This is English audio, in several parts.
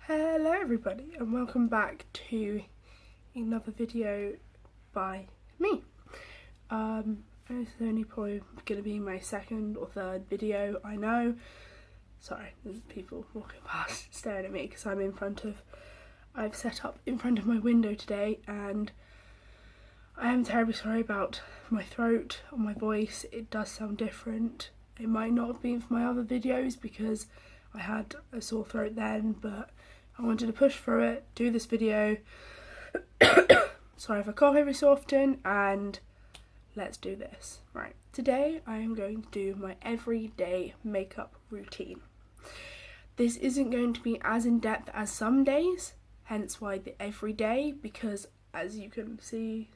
Hello everybody and welcome back to another video by me. This is only probably going to be my second or third video, I know. Sorry, there's people walking past staring at me because I've set up in front of my window today, and I am terribly sorry about my throat or my voice. It does sound different. It might not have been for my other videos because I had a sore throat then, but I wanted to push through it, do this video. Sorry if I cough every so often, and let's do this. Right, today I am going to do my everyday makeup routine. This isn't going to be as in-depth as some days, hence why the everyday, because as you can see,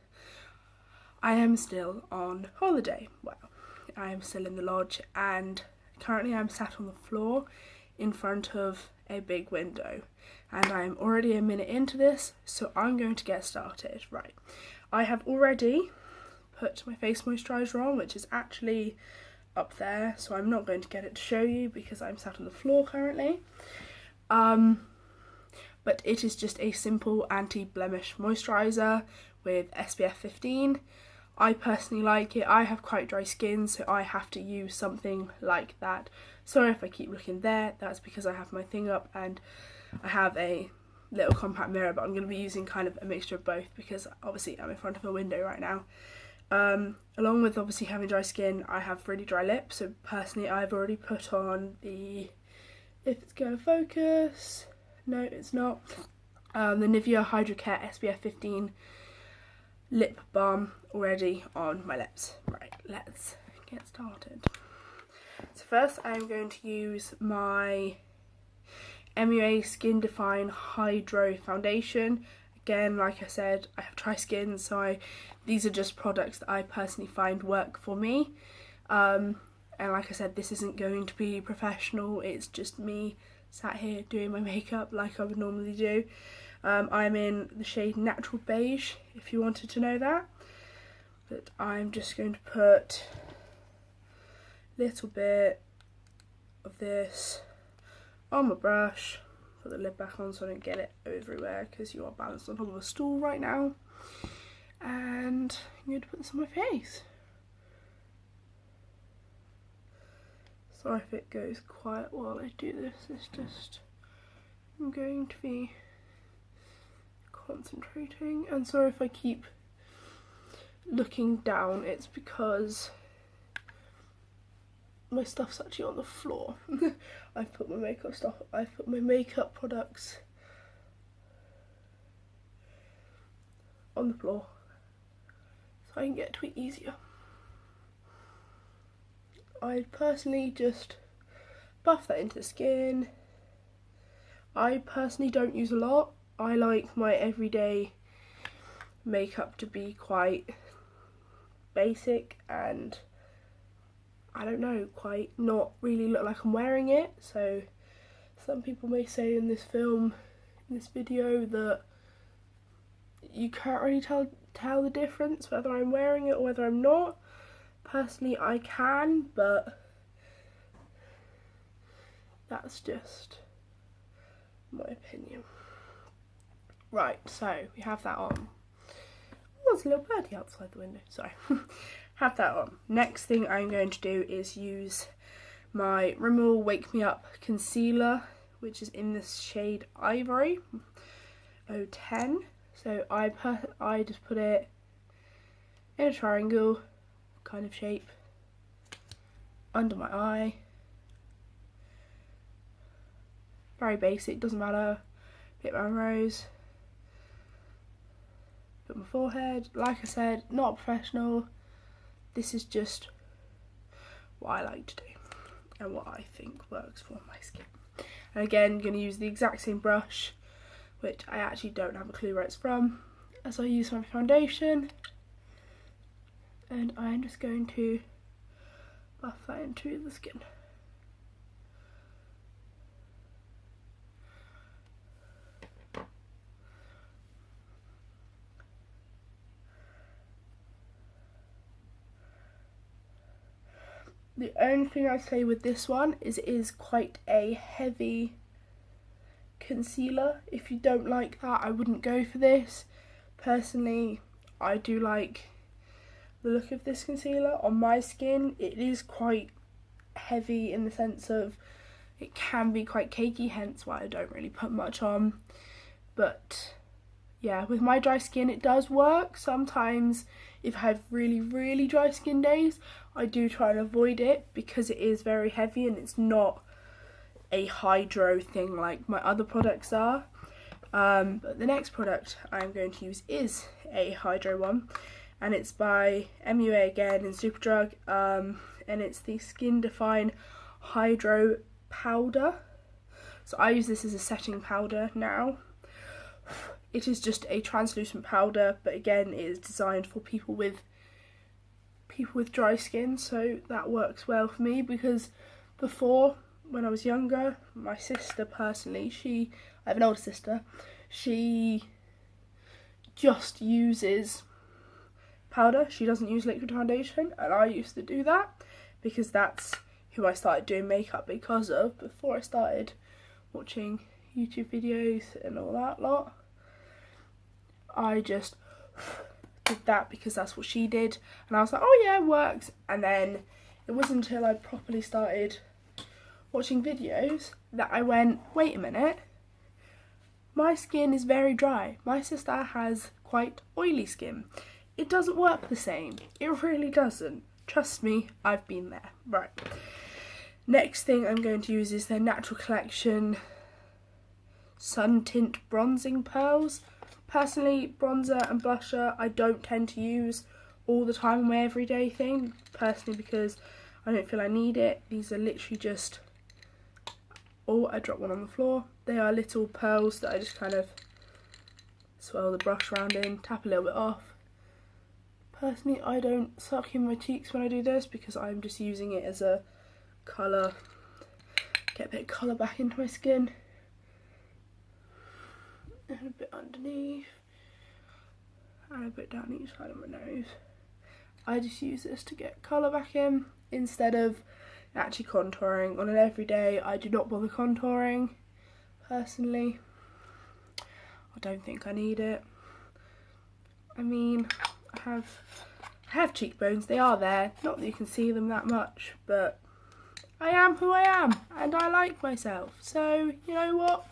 I am still on holiday. Well, I am still in the lodge, and currently I'm sat on the floor in front of a big window, and I am already a minute into this, so I'm going to get started. Right, I have already put my face moisturiser on, which is actually up there, so I'm not going to get it to show you because I'm sat on the floor currently. But it is just a simple anti-blemish moisturiser with SPF 15. I personally like it. I have quite dry skin, so I have to use something like that. Sorry if I keep looking there, that's because I have my thing up and I have a little compact mirror, but I'm going to be using kind of a mixture of both because obviously I'm in front of a window right now. Along with obviously having dry skin, I have really dry lips, so personally I've already put on the, if it's going to focus, no it's not, the Nivea Hydra Care SPF 15 lip balm already on my lips. Right, let's get started. So first I'm going to use my MUA Skin Define Hydro Foundation. Again, like I said, I have dry skin, so these are just products that I personally find work for me. And like I said, this isn't going to be professional, it's just me sat here doing my makeup like I would normally do. I'm in the shade Natural Beige, if you wanted to know that. But I'm just going to put a little bit of this on my brush, put the lid back on so I don't get it everywhere because you are balanced on top of a stool right now. And I'm going to put this on my face. Sorry if it goes quiet while I do this, it's just, I'm going to be concentrating, and sorry if I keep looking down, it's because my stuff's actually on the floor. I've put my makeup products on the floor so I can get to it easier. I personally just buff that into the skin. I personally don't use a lot. I like my everyday makeup to be quite basic and, I don't know, quite not really look like I'm wearing it. So some people may say in this video that you can't really tell the difference whether I'm wearing it or whether I'm not. Personally I can, but that's just my opinion. Right, so we have that on. Oh, there's a little birdie outside the window, sorry. Have that on. Next thing I'm going to do is use my Rimmel Wake Me Up concealer, which is in this shade Ivory 010. So I just put it in a triangle kind of shape under my eye. Very basic, doesn't matter. Bit my nose. Put my forehead. Like I said, not professional. This is just what I like to do and what I think works for my skin. And again, I'm going to use the exact same brush, which I actually don't have a clue where it's from, as I use my foundation. And I'm just going to buff that into the skin. The only thing I say with this one is it is quite a heavy concealer. If you don't like that, I wouldn't go for this. Personally, I do like the look of this concealer on my skin. It is quite heavy in the sense of it can be quite cakey, hence why I don't really put much on. But yeah, with my dry skin it does work. Sometimes if I have really dry skin days, I do try and avoid it because it is very heavy and it's not a hydro thing like my other products are. But the next product I'm going to use is a hydro one, and it's by MUA again in Superdrug, and it's the Skin Define Hydro Powder. So I use this as a setting powder now. It is just a translucent powder, but again it is designed for people with dry skin, so that works well for me, because before, when I was younger, my sister personally, I have an older sister, she just uses powder. She doesn't use liquid foundation, and I used to do that because that's who I started doing makeup because of before I started watching YouTube videos and all that lot. I just did that because that's what she did, and I was like, oh yeah, it works. And then it wasn't until I properly started watching videos that I went, wait a minute, my skin is very dry. My sister has quite oily skin. It doesn't work the same. It really doesn't. Trust me, I've been there. Right. Next thing I'm going to use is their Natural Collection Sun Tint Bronzing Pearls. Personally, bronzer and blusher I don't tend to use all the time on my everyday thing, personally, because I don't feel I need it. These are literally just, oh, I dropped one on the floor. They are little pearls that I just kind of swirl the brush around in, tap a little bit off. Personally, I don't suck in my cheeks when I do this because I'm just using it as a colour, get a bit of colour back into my skin. And a bit underneath, and a bit down each side of my nose. I just use this to get colour back in instead of actually contouring. On an everyday, I do not bother contouring. Personally, I don't think I need it. I mean, I have cheekbones, they are there, not that you can see them that much, but I am who I am and I like myself, so you know what?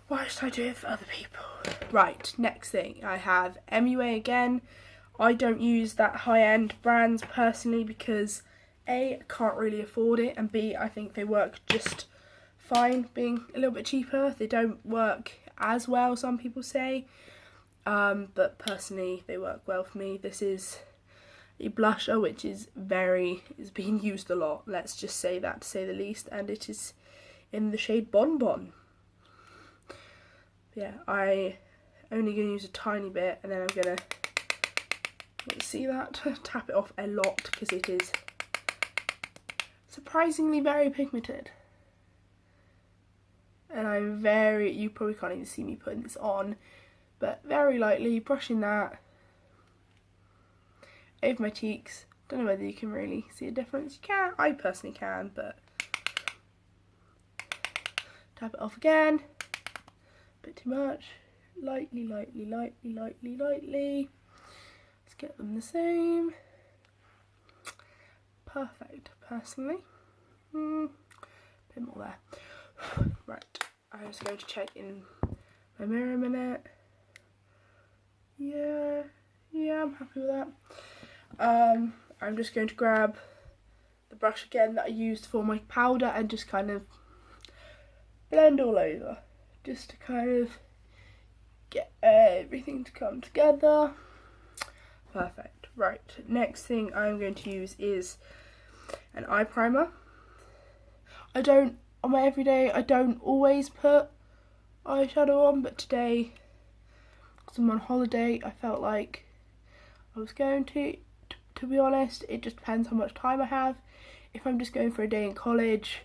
Why should I do it for other people? Right, next thing, I have MUA again. I don't use that high-end brands personally because A, I can't really afford it, and B, I think they work just fine being a little bit cheaper. They don't work as well, some people say, but personally they work well for me. This is a blusher which is being used a lot, let's just say that to say the least, and it is in the shade Bonbon. Yeah, I only going to use a tiny bit, and then I'm going to, see that, tap it off a lot because it is surprisingly very pigmented. And you probably can't even see me putting this on, but very lightly brushing that over my cheeks. Don't know whether you can really see a difference. You can, I personally can, but tap it off again. Bit too much. Lightly. Let's get them the same. Perfect, personally. Bit more there. Right, I'm just going to check in my mirror a minute. Yeah, I'm happy with that. I'm just going to grab the brush again that I used for my powder and just kind of blend all over. Just to kind of get everything to come together. Perfect. Right, next thing I'm going to use is an eye primer. On my everyday, I don't always put eyeshadow on, but today, because I'm on holiday, I felt like I was going to be honest. It just depends how much time I have. If I'm just going for a day in college,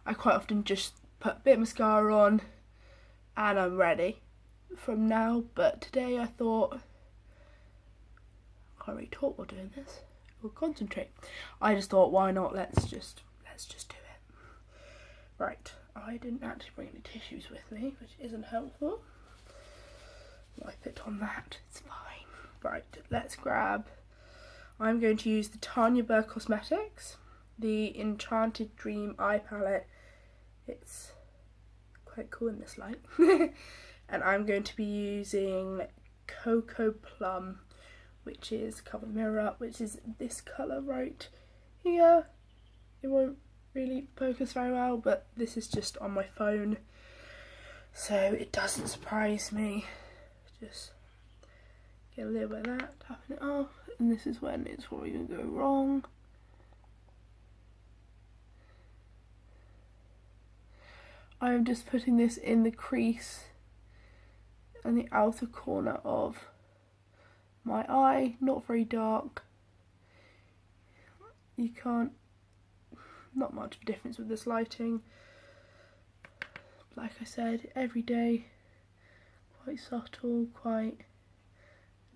I quite often just put a bit of mascara on and I'm ready from now, but today I thought, I can't really talk while doing this, we'll concentrate. I just thought, why not, let's just do it. Right, I didn't actually bring any tissues with me, which isn't helpful. Wipe it on that, it's fine. Right, let's grab, I'm going to use the Tanya Burr Cosmetics, the Enchanted Dream Eye Palette. It's quite cool in this light. And I'm going to be using Cocoa Plum, which is Cover Mirror Up, which is this colour right here. It won't really focus very well, but this is just on my phone, so it doesn't surprise me. Just get a little bit of that, tapping it off, and this is when it's probably going to go wrong. I'm just putting this in the crease and the outer corner of my eye, not very dark. You can't, not much of a difference with this lighting. Like I said, every day, quite subtle, quite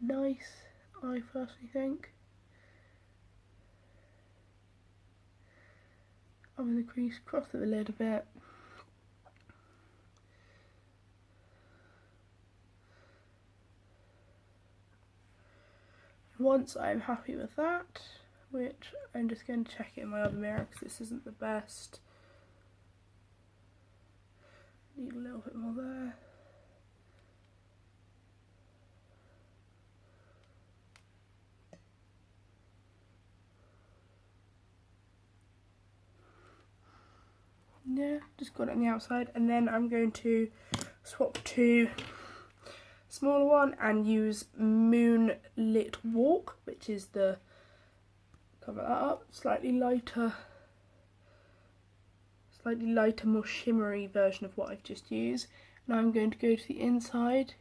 nice, I personally think. I'm in the crease, cross it a little bit. Once I'm happy with that, which I'm just going to check it in my other mirror because this isn't the best. Need a little bit more there. Yeah, just got it on the outside, and then I'm going to swap to smaller one and use Moonlit Walk, which is the, cover that up, slightly lighter, more shimmery version of what I've just used. Now I'm going to go to the inside,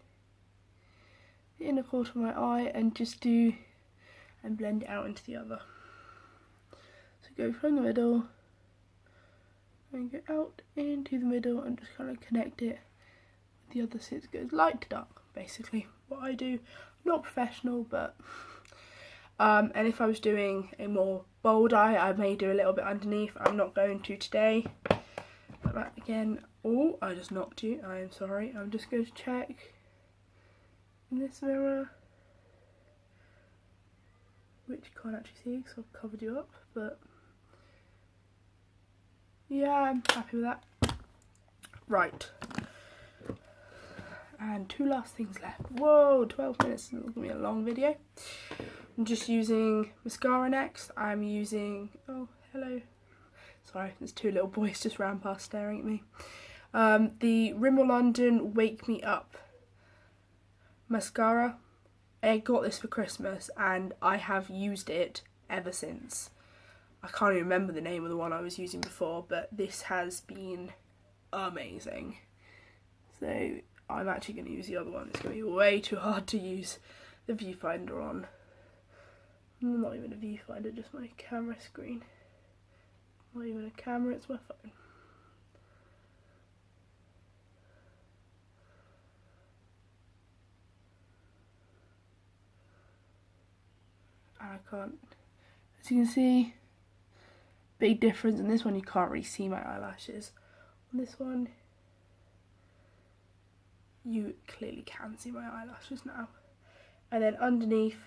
the inner corner of my eye, and just do, and blend it out into the other. So go from the middle, and go out into the middle, and just kind of connect it with the other, so it goes light to dark. Basically what I do. Not professional, but and if I was doing a more bold eye, I may do a little bit underneath. I'm not going to today. But that again, oh, I just knocked you, I am sorry. I'm just going to check in this mirror, which you can't actually see because I've covered you up, but yeah, I'm happy with that. Right. And two last things left. Whoa, 12 minutes, it's going to be a long video. I'm just using mascara next. I'm using, oh, hello. Sorry, there's two little boys just ran past staring at me. The Rimmel London Wake Me Up mascara. I got this for Christmas and I have used it ever since. I can't even remember the name of the one I was using before, but this has been amazing. So I'm actually going to use the other one. It's going to be way too hard to use the viewfinder on. Not even a viewfinder, just my camera screen. Not even a camera, it's my phone. And I can't, as you can see, big difference. In this one you can't really see my eyelashes. On this one, you clearly can see my eyelashes now. And then underneath,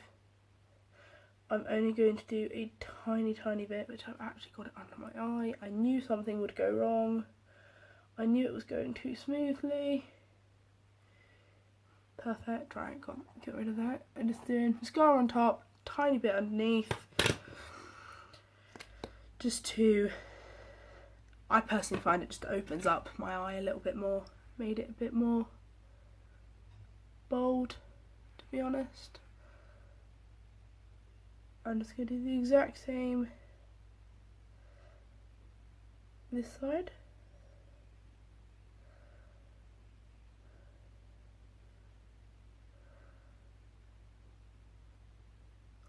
I'm only going to do a tiny bit, which I've actually got it under my eye. I knew something would go wrong. I knew it was going too smoothly. Perfect, right, get rid of that. I'm just doing mascara on top, tiny bit underneath. Just to, I personally find it just opens up my eye a little bit more. Made it a bit more bold, to be honest. I'm just going to do the exact same this side.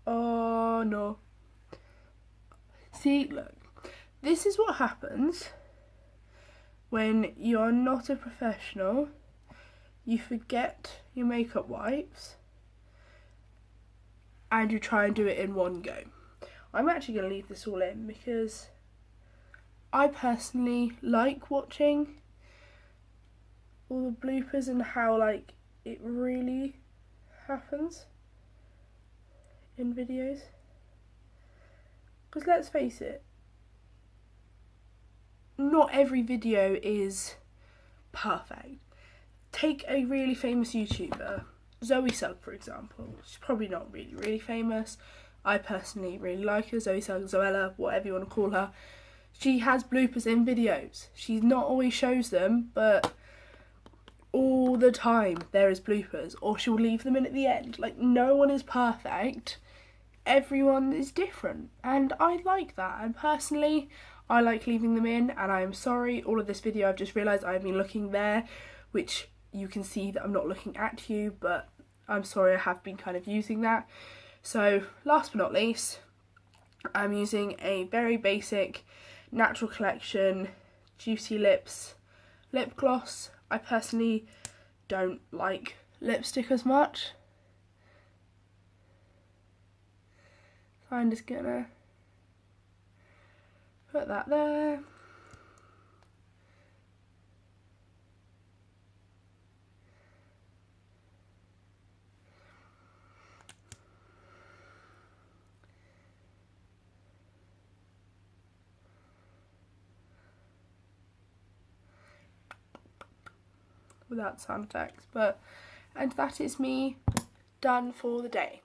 Oh no. See, look, this is what happens when you're not a professional. You forget your makeup wipes and you try and do it in one go. I'm actually going to leave this all in because I personally like watching all the bloopers and how like it really happens in videos. Because let's face it, not every video is perfect. Take a really famous YouTuber, Zoe Sugg for example. She's probably not really famous. I personally really like her, Zoe Sugg, Zoella, whatever you want to call her. She has bloopers in videos. She not always shows them, but all the time there is bloopers, or she'll leave them in at the end. Like, no one is perfect. Everyone is different, and I like that. And personally, I like leaving them in, and I am sorry, all of this video I've just realised I've been looking there, which you can see that I'm not looking at you, but I'm sorry, I have been kind of using that. So last but not least, I'm using a very basic Natural Collection Juicy Lips lip gloss. I personally don't like lipstick as much, so I'm just gonna put that there. Without sound effects, and that is me done for the day.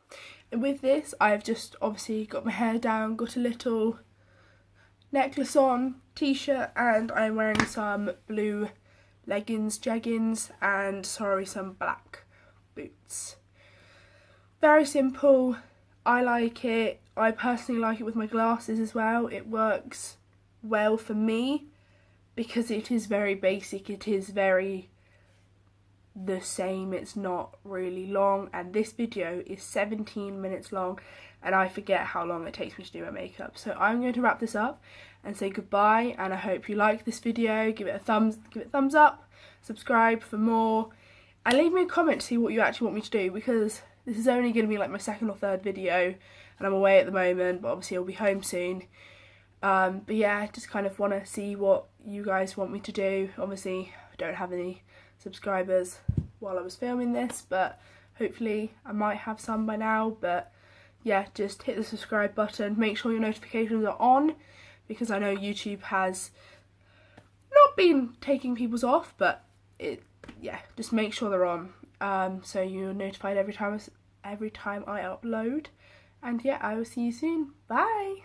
And with this, I've just obviously got my hair down, got a little necklace on, t-shirt, and I'm wearing some blue leggings, jeggings, and some black boots. Very simple. I like it. I personally like it with my glasses as well. It works well for me because it is very basic. It is very the same. It's not really long, and this video is 17 minutes long, and I forget how long it takes me to do my makeup. So I'm going to wrap this up and say goodbye, and I hope you like this video. Give it a thumbs up, subscribe for more, and leave me a comment to see what you actually want me to do, because this is only going to be like my second or third video, and I'm away at the moment, but obviously I'll be home soon. But yeah, just kind of want to see what you guys want me to do. Obviously I don't have any subscribers while I was filming this, but hopefully I might have some by now. But yeah, just hit the subscribe button, make sure your notifications are on, because I know YouTube has not been taking people's off, but just make sure they're on, so you're notified every time I upload. And yeah, I will see you soon. Bye.